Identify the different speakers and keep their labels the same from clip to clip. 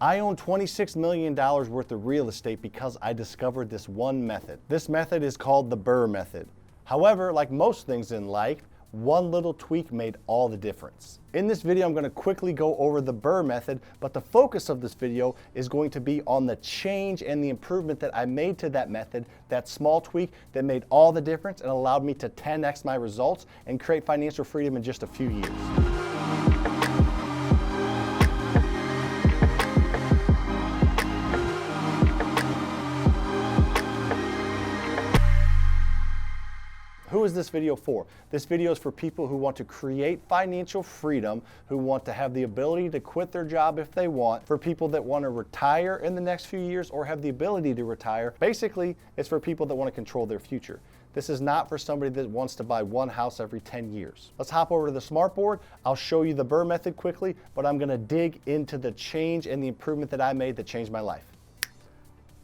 Speaker 1: I own $26 million worth of real estate because I discovered this one method. This method is called the BRRRR method. However, like most things in life, one little tweak made all the difference. In this video, I'm going to quickly go over the BRRRR method, but the focus of this video is going to be on the change and the improvement that I made to that method, that small tweak that made all the difference and allowed me to 10x my results and create financial freedom in just a few years. Who is this video for? This video is for people who want to create financial freedom, who want to have the ability to quit their job if they want, for people that want to retire in the next few years or have the ability to retire. Basically, it's for people that want to control their future. This is not for somebody that wants to buy one house every 10 years. Let's hop over to the smartboard. I'll show you the BRRRR method quickly, but I'm going to dig into the change and the improvement that I made that changed my life.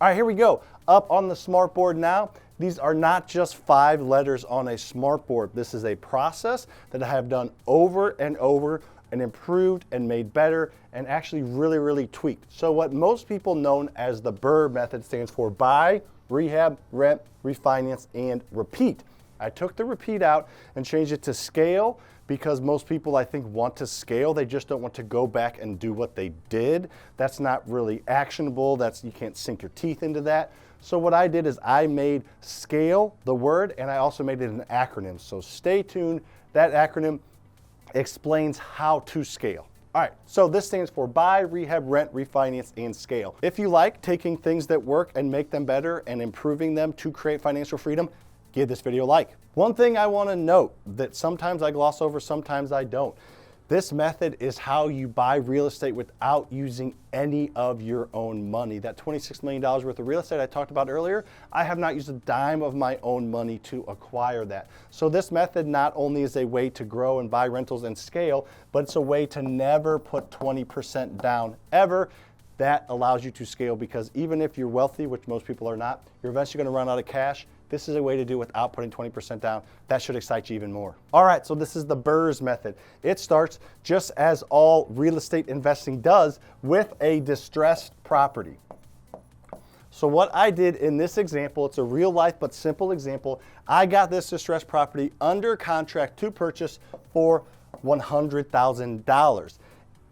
Speaker 1: All right, here we go. Up on the smartboard now. These are not just 5 letters on a smartboard. This is a process that I have done over and over and improved and made better and actually really tweaked. So what most people know as the BRRRR method stands for buy, rehab, rent, refinance, and repeat. I took the repeat out and changed it to scale because most people, I think, want to scale. They just don't want to go back and do what they did. That's not really actionable. You can't sink your teeth into that. So what I did is I made scale the word, and I also made it an acronym. So stay tuned. That acronym explains how to scale. All right, so this stands for buy, rehab, rent, refinance, and scale. If you like taking things that work and make them better and improving them to create financial freedom, give this video a like. One thing I want to note that sometimes I gloss over, sometimes I don't. This method is how you buy real estate without using any of your own money. That $26 million worth of real estate I talked about earlier, I have not used a dime of my own money to acquire that. So this method not only is a way to grow and buy rentals and scale, but it's a way to never put 20% down ever. That allows you to scale because even if you're wealthy, which most people are not, you're eventually going to run out of cash. This is a way to do it without putting 20% down. That should excite you even more. All right, so this is the BRRRRS method. It starts just as all real estate investing does with a distressed property. So what I did in this example, it's a real life but simple example. I got this distressed property under contract to purchase for $100,000.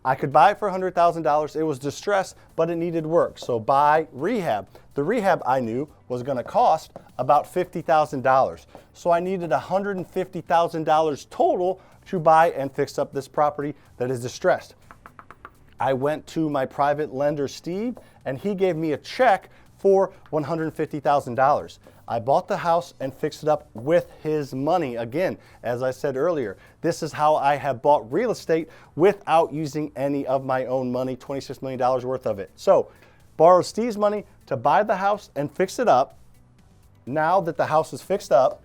Speaker 1: I could buy it for $100,000. It was distressed, but it needed work. So buy, rehab. The rehab I knew was going to cost about $50,000. So I needed $150,000 total to buy and fix up this property that is distressed. I went to my private lender, Steve, and he gave me a check for $150,000. I bought the house and fixed it up with his money. Again, as I said earlier, this is how I have bought real estate without using any of my own money, $26 million worth of it. So, borrowed Steve's money to buy the house and fix it up. Now that the house is fixed up,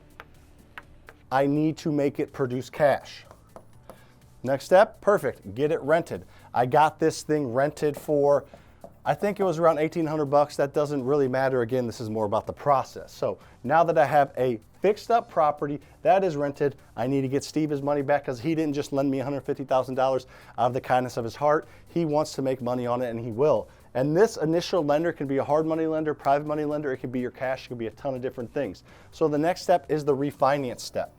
Speaker 1: I need to make it produce cash. Next step, perfect, get it rented. I got this thing rented for, I think it was around $1,800. That doesn't really matter. Again, this is more about the process. So now that I have a fixed up property that is rented, I need to get Steve his money back because he didn't just lend me $150,000 out of the kindness of his heart. He wants to make money on it, and he will. And this initial lender can be a hard money lender, private money lender. It could be your cash. It could be a ton of different things. So the next step is the refinance step.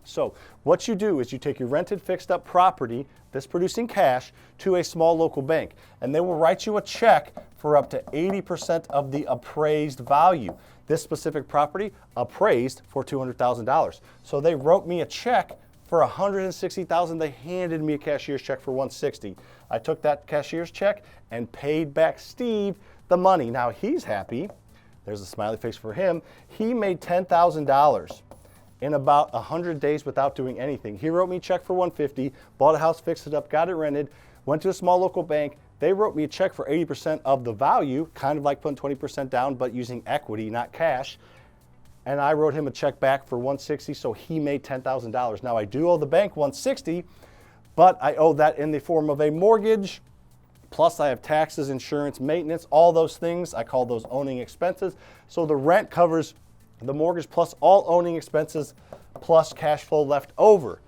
Speaker 1: So what you do is you take your rented fixed up property that's producing cash to a small local bank, and they will write you a check for up to 80% of the appraised value. This specific property appraised for $200,000. So they wrote me a check for $160,000. They handed me a cashier's check for $160,000. I took that cashier's check and paid back Steve the money. Now he's happy. There's a smiley face for him. He made $10,000 in about 100 days without doing anything. He wrote me a check for $150,000, bought a house, fixed it up, got it rented, went to a small local bank. They wrote me a check for 80% of the value, kind of like putting 20% down, but using equity, not cash. And I wrote him a check back for $160,000, so he made $10,000. Now I do owe the bank $160,000, but I owe that in the form of a mortgage. Plus I have taxes, insurance, maintenance, all those things. I call those owning expenses. So the rent covers the mortgage plus all owning expenses plus cash flow left over.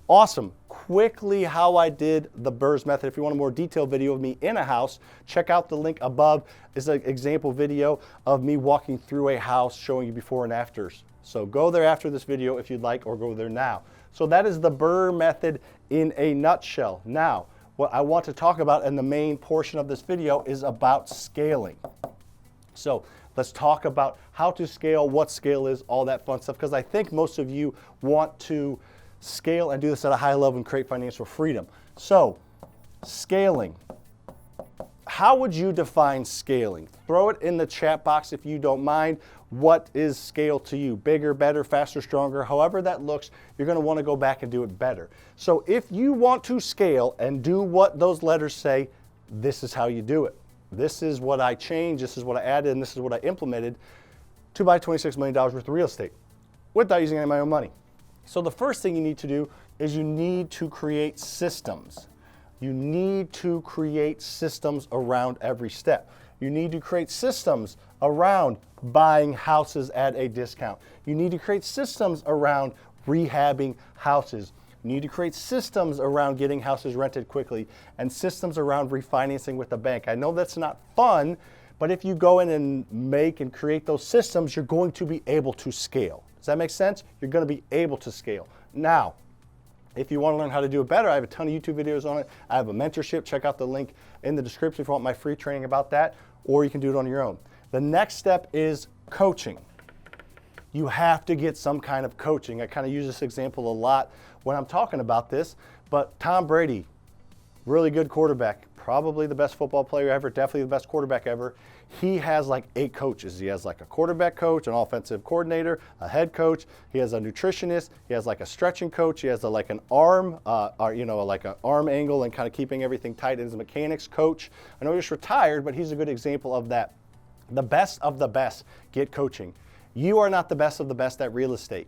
Speaker 1: Awesome, quickly how I did the BRRRRS method. If you want a more detailed video of me in a house, check out the link above. It's an example video of me walking through a house showing you before and afters. So go there after this video if you'd like, or go there now. So that is the BRRRR method in a nutshell. Now, what I want to talk about in the main portion of this video is about scaling. So let's talk about how to scale, what scale is, all that fun stuff, because I think most of you want to scale and do this at a high level and create financial freedom. So, scaling. How would you define scaling? Throw it in the chat box if you don't mind. What is scale to you? Bigger, better, faster, stronger, however that looks, you're going to want to go back and do it better. So if you want to scale and do what those letters say, this is how you do it. This is what I changed, this is what I added, and this is what I implemented to buy $26 million worth of real estate without using any of my own money. So the first thing you need to do is you need to create systems. You need to create systems around every step. You need to create systems around buying houses at a discount. You need to create systems around rehabbing houses. You need to create systems around getting houses rented quickly and systems around refinancing with the bank. I know that's not fun, but if you go in and make and create those systems, you're going to be able to scale. Does that make sense? You're going to be able to scale. Now, if you want to learn how to do it better, I have a ton of YouTube videos on it. I have a mentorship. Check out the link in the description if you want my free training about that, or you can do it on your own. The next step is coaching. You have to get some kind of coaching. I kind of use this example a lot when I'm talking about this, but Tom Brady, really good quarterback, probably the best football player ever, definitely the best quarterback ever. He has like 8 coaches. He has like a quarterback coach, an offensive coordinator, a head coach. He has a nutritionist. He has like a stretching coach. He has like an arm, like an arm angle and kind of keeping everything tight. He's a mechanics coach. I know he's retired, but he's a good example of that. The best of the best get coaching. You are not the best of the best at real estate.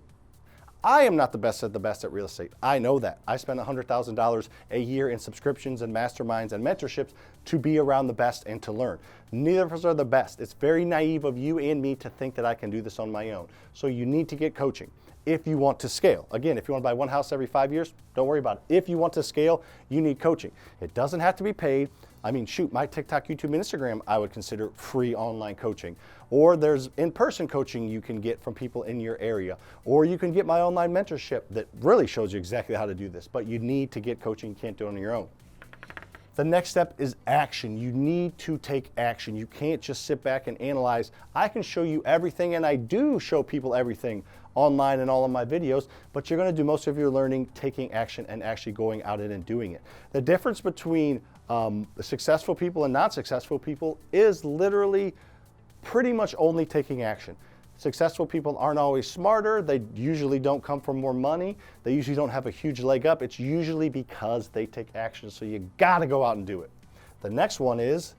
Speaker 1: I am not the best of the best at real estate. I know that. I spend $100,000 a year in subscriptions and masterminds and mentorships to be around the best and to learn. Neither of us are the best. It's very naive of you and me to think that I can do this on my own. So you need to get coaching if you want to scale. Again, if you want to buy one house every 5 years, don't worry about it. If you want to scale, you need coaching. It doesn't have to be paid. I mean, shoot, my TikTok, YouTube, and Instagram, I would consider free online coaching. Or there's in-person coaching you can get from people in your area. Or you can get my online mentorship that really shows you exactly how to do this. But you need to get coaching. You can't do it on your own. The next step is action. You need to take action. You can't just sit back and analyze. I can show you everything, and I do show people everything online in all of my videos, but you're going to do most of your learning taking action and actually going out and doing it. The difference between successful people and non-successful people is literally pretty much only taking action. Successful people aren't always smarter. They usually don't come from more money. They usually don't have a huge leg up. It's usually because they take action. So you got to go out and do it. The next one is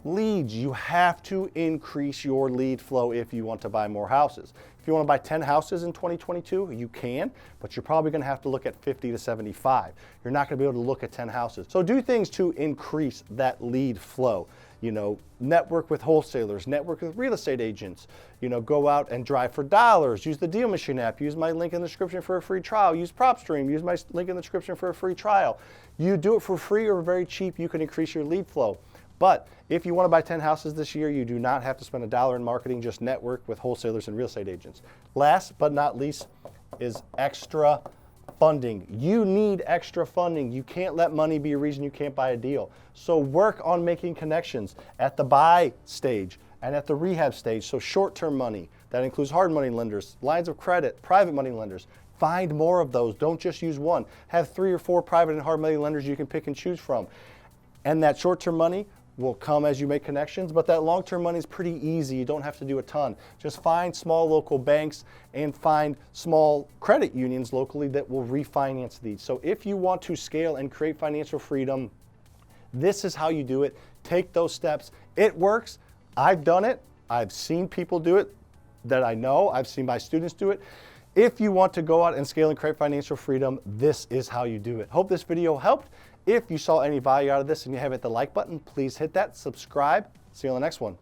Speaker 1: leads. You have to increase your lead flow if you want to buy more houses. If you want to buy 10 houses in 2022, you can, but you're probably going to have to look at 50 to 75. You're not going to be able to look at 10 houses. So do things to increase that lead flow. You know, network with wholesalers, network with real estate agents, you know, go out and drive for dollars, use the Deal Machine app, use my link in the description for a free trial, use PropStream, use my link in the description for a free trial. You do it for free or very cheap, you can increase your lead flow. But if you want to buy 10 houses this year, you do not have to spend $1 in marketing, just network with wholesalers and real estate agents. Last but not least is extra funding. You need extra funding. You can't let money be a reason you can't buy a deal. So work on making connections at the buy stage and at the rehab stage. So short-term money, that includes hard money lenders, lines of credit, private money lenders. Find more of those. Don't just use one. Have 3 or 4 private and hard money lenders you can pick and choose from. And that short-term money will come as you make connections, but that long-term money is pretty easy. You don't have to do a ton. Just find small local banks and find small credit unions locally that will refinance these. So if you want to scale and create financial freedom, this is how you do it. Take those steps. It works. I've done it. I've seen people do it that I know. I've seen my students do it. If you want to go out and scale and create financial freedom, this is how you do it. Hope this video helped. If you saw any value out of this and you haven't hit the like button, please hit that, subscribe. See you on the next one.